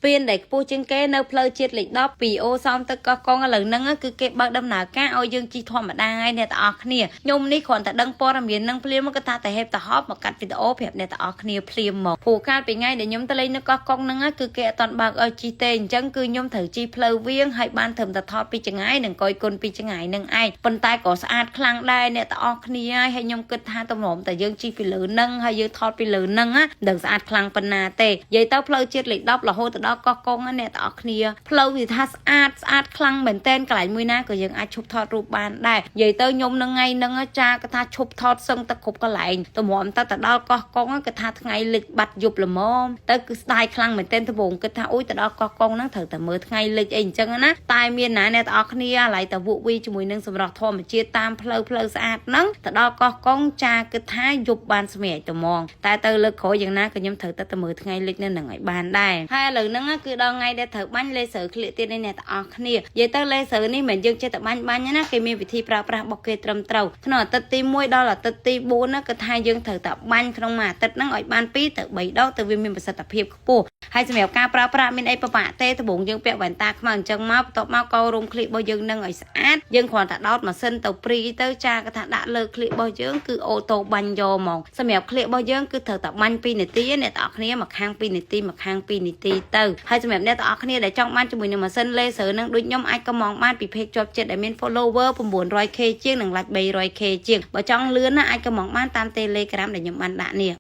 Viên đểปูchân kế nơi phơi chết lịch đó vì ô xong tất cả con lần nâng cứ kẹp bao đâm nào cá ôi dương chi thoa mà đai nè ta nè nhôm ní còn ta đăng po ra miền nâng phim cái ta tại hẹp ta hóp mà cắt video hẹp nè ta nè phim một phù ca bị ngay để nhôm ta lấy nó có con nâng cứ kẹp toàn bạc ơi chi tên chẳng cứ nhôm thử chi phơi viên hay ban thầm ta thoa pi chân ai đừng coi côn pi chân ai nâng ai phần tay có sát khlang đai nè ta nè hay nhôm cứ tha tôm hổm ta dương chi phi lử nâng hay dương thoa pi lử nâng á đừng sát khlang phần na tê vậy tao phơi chết lịch đó là hô từ đó có con nèตอគ្នាផ្លូវវាថាស្អាតខ្លាំងមែនតែនកន្លែងមួយណាក៏យើងអាចឈប់ថតរូបបានដែរនិយាយទៅខ្ញុំនឹងថ្ងៃហ្នឹងចាក៏ថាឈប់ថតសឹងតែគ្រប់កន្លែងតម្រាំតែដល់កោះកុងក៏ថាថ្ងៃលិចបាត់យប់ល្មមទៅគឺស្ដាយខ្លាំងមែនតែនដំបងគិតថាអូយទៅដល់កោះកុងហ្នឹងត្រូវតែមើលថ្ងៃលិចអីអញ្ចឹងណាតែមានណាអ្នកទាំងអស់គ្នាឡៃតែវក់វីជាមួយនឹងសម្រស់ធម្មជាតិតាមផ្លូវស្អាតហ្នឹងទៅដល់កោះកុងចាគិតថាយប់បានស្មែកត្មងតែទៅលើកក្រោយយ៉ាងណាក៏ខ្ញុំត្រូវតែមើលថ្ងៃលិចនៅនឹងឲ្យបានដែរហើយឥឡូវហ្នឹងគឺដល់ថ្ងៃដែលត្រូវបាញ់លេសើក្លៀកទៀតនេះអ្នកទាំងអស់គ្នានិយាយទៅលេសើនេះមិនយើងចេះតែបាញ់ណាគេមានវិធីប្រើប្រាស់របស់គេត្រឹមត្រូវក្នុងអាទិត្យទី1ដល់អាទិត្យទី4ណាគឺថាយើងត្រូវតែបាញ់ក្នុងមួយអាទិត្យហ្នឹងឲ្យបាន2ទៅ3ដងទៅវាមានប្រសិទ្ធភាពខ្ពស់ហើយសម្រាប់ការប្រើប្រាស់មានអីប្របាក់ទេដំបូងយើងពាក់វ៉ែនតាខ្មៅអញ្ចឹងមកបន្ទាប់មកកោរោមក្លៀករបស់យើងនឹងឲ្យស្អាតយើងគ្រាន់តែដោតម៉ាស៊ីនទៅព្រីទៅចាក៏ថាដាក់លើក្លៀករបស់យើងគឺអូតូបាញ់យកហ្មងសម្រាប់ក្លៀករបស់យើងគឺត្រូវតែបាញ់2នាទីអ្នកទាំងអស់គ្នាមួយខាង2នាទីមួយខាង2នាទីទៅហើយសម្រាប់អ្នកទាំងអស់គ្នាដែលចង់បានជាមួយនឹងម៉ាស៊ីនលេសើនឹងដូចខ្ញុំអាចកំងបានពី page ជាប់ចិត្តដែលមាន follower 900k ជាងនិង like 300k ជាងបើចង់លឿនណាអាចកំងបានតាម Telegram ដែលខ្ញុំបានដាក់នេះ